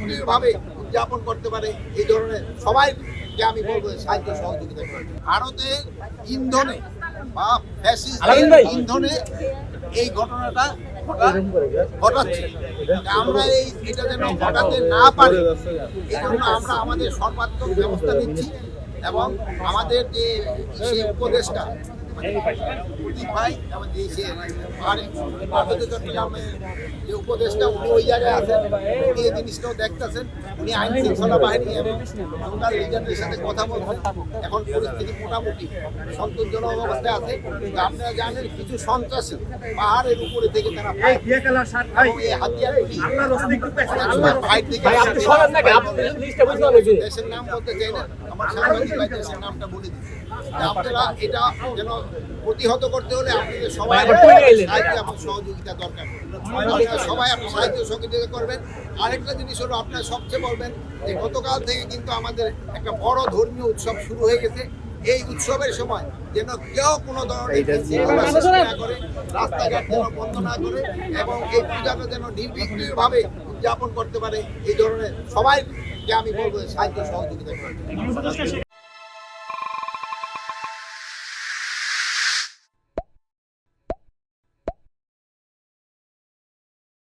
নির্বিঘ্নভাবে উদযাপন করতে পারে এই ধরনের সবাইকে আমি বলবো সাহায্য সহযোগিতা করে। ভারতের ইন্ধনে বা ফ্যাসিস্ট ইন্ধনে এই ঘটনাটা ঘটাচ্ছে। আমরা এটা যেন ঘটাতে না পারি এই জন্য আমরা আমাদের সর্বাত্মক ব্যবস্থা নিচ্ছি এবং আমাদের যে উপদেষ্টা প্রদীপ ভাই আমাদের যে উপদেষ্টা উনি ওই জায়গায় আছেন, উনি এই জিনিসটাও দেখতেছেন, উনি আইন শৃঙ্খলা বাহিনী এবং লোকাল লিডারদের সাথে কথা বলছেন। এখন পরিস্থিতি মোটামুটি সন্তোষজনক অবস্থায় আছে। আপনারা জানেন কিছু সন্ত্রাসী পাহাড়ের উপরে থেকে তারা দেশের নাম বলতে চাই না, আমার সাংবাদিক ভাই দেশের নামটা বলে দিচ্ছে। আপনারা এটা যেন প্রতিহত করতে হলে আপনাদের সবাই সাহায্য এবং সহযোগিতা দরকার। সবাই আপনি সাহায্য সহযোগিতা করবেন। আরেকটা জিনিস হলো আপনারা সবচেয়ে বলবেন যে গতকাল থেকে কিন্তু আমাদের একটা বড় ধর্মীয় উৎসব শুরু হয়ে গেছে। এই উৎসবের সময় যেন কেউ কোনো ধরনের না করে, রাস্তাঘাট যেন বন্ধ না করে এবং এই পূজাটা যেন নির্বিঘ্নভাবে উদযাপন করতে পারে এই ধরনের সবাইকে আমি বলবো সাহায্য সহযোগিতা করে।